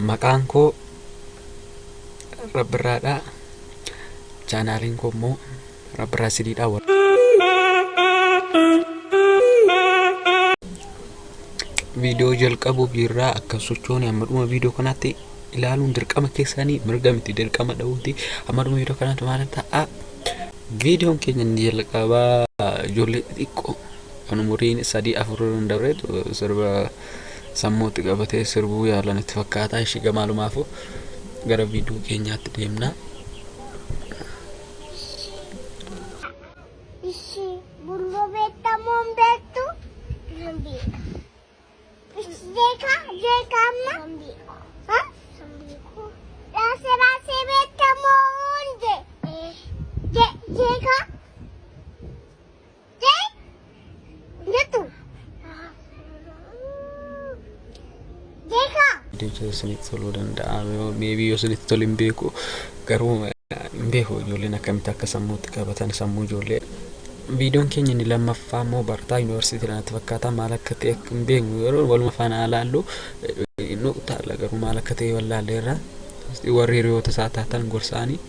Maqaan koo Rabbiraadha. Chaanaaliin koo immoo Rabbiraa Sidiidha. Viidiyoo jalqabuu birraa akka sochoon amma dhuma viidiyoo kanaatti ilaaluun dirqama keessanii mirga miti dirqama dhawuuti. Amma dhuma viidiyoo kanaatti maal ta'a? Viidiyoon keenya ni jalqabaa ijoollee xiqqoo kan umuriin 3-4 darbeetu sirba sammuutti qabatee sirbuu yaalan itti fakkaata. Ishii gamaalumaafuu gara viidiyoo keenyaatti deemna. Sinitti toluu danda'a. Maybe yoo sinitti tolu hin beeku. Garuu hin beeku ijoolleen akkamitti akka sammuutti qabatan sammuu ijoollee. Viidiyoon keenya inni lammaffaa immoo barataa yuunivarsiitii natti fakkaata. Maal akka ta'e hin beeknu yeroo waluma faana ilaallu nuqtaala garuu maal akka ta'e wallaalleerra. Warri hiriyoota isaa taatan gorsaanii.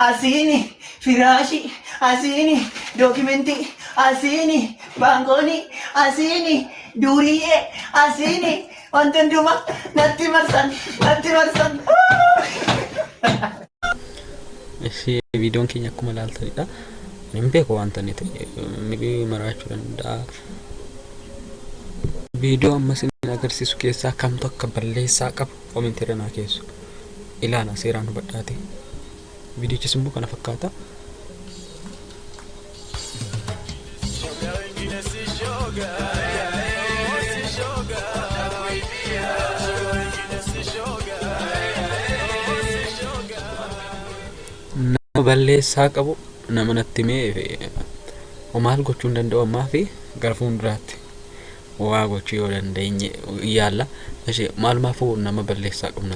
Asini firaashi, asini dookimentii, asini baankooni, asini duuriyee, asini wanti hundumaa natti marsan. Viidiyoon keenya akkuma ilaaltanidha. Hin beeku wanta inni ta'e maraachuu danda'a. Viidiyoo amma isin agarsiisu keessaa kamtu akka balleessaa qabu koomentiirra naa keessu. Ilaala seeraan hubadhaate. Viidiyochis immoo kana fakkaata. Nama balleessaa qabu nama natti himee maal gochuu danda'u ammaa fi gara fuulduraatti waa gochuu yoo dandeenye yaalla. Maalumaafuu nama balleessaa qabna.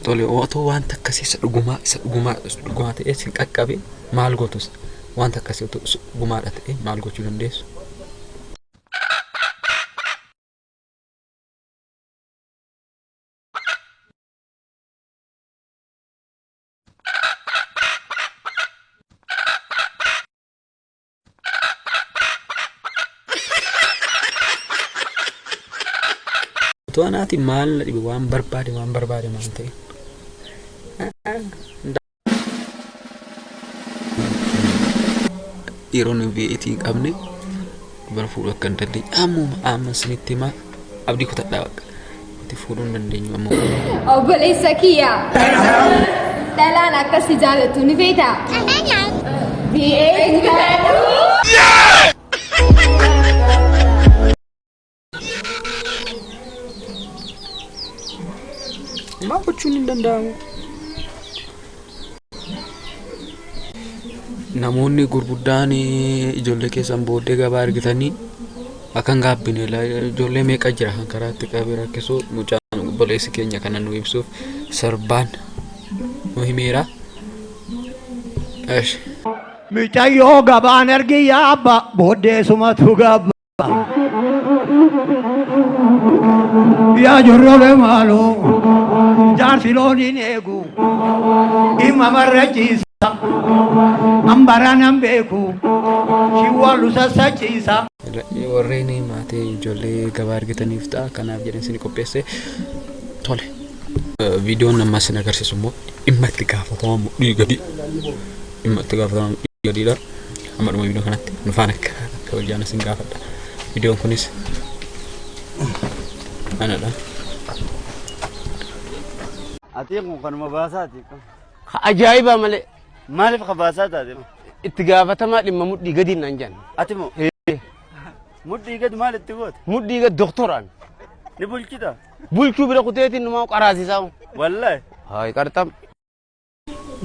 Tole otoo wanta akkasii dhugumaa ta'ee sin qaqqabe maal gootus wanta akkasii dhugumaadha ta'e maal gochuu dandeessu? Otoo anaati maal na dhibe waan barbaade maal ta'e. Dhiironni VAT qabne bara fuudhuu akka hin dandeenye amma isinitti himaa abdii kutadhaa bakka itti fuudhuu hin dandeenyu ammoo. Obboleessa kiyyaa dhalaan akkasii jaalatu ni beektaa? VAT maal gochuun hin danda'amu. Namoonni gurguddaan ijoollee keessan booddee gabaa argitanii akkan gaabbine ijoollee meeqa jira kan karaatti qabee rakkisuu mucaan obboleessi keenya kana nu ibsuuf sirbaan nu himeera. Micayyoo gabaan argiyyaa abba booddee sumatu gabba. Yaa jorrole maaloo jaarsi looniin eegu dhimma marrachiisa. Ambaraan an beeku shiwwalu sassachiisa. Warreen maatii ijoollee gabaa argataniif ta'a kanaaf jedhan isin qopheesse. Tole viidiyoon amma isin agarsiisu immoo dhimma itti gaafatamu mudhii gadi. Dhimma itti gaafatamu mudhii gadiidha. Amma dhuma viidiyoo kanatti nu faana akka hojjaan isin gaafadha. Viidiyoon kunis anadha. Ati kun kanuma baasaati. Ajaa'iba malee. Maaliif qabaasaa taate? Itti gaafatamaa dhimma mudhii gadi naan jenna. Ati moo mudhii gadi maal itti goote? Mudhii gadi doktoraan. Ni bulchita? Bulchuu bira kuteetiin numaa qaraasisaa. Wallahi. Hayi qarxam.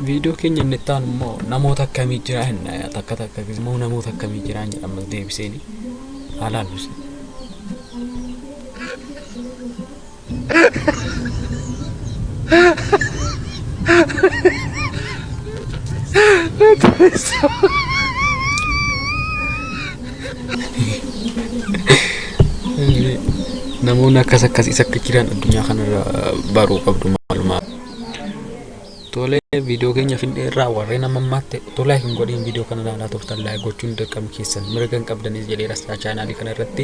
Viidiyoo keenya inni itti aanu immoo namoota akkamii jira hinna takka immoo namoota akkamii jiraan jedhamas deebiseenii haalaalus. namoonni namoonni akkas isa akka jiran addunyaa kanarra baruu qabdu maalumaa. Tole viidiyoo keenya findeerraa warreen ammammaatti tolaa hin godhin viidiyoo kana ilaalaa turtan laayik gochuun dirqama keessan mirga qabdanis jedhee rasaa chaanaalii kana irratti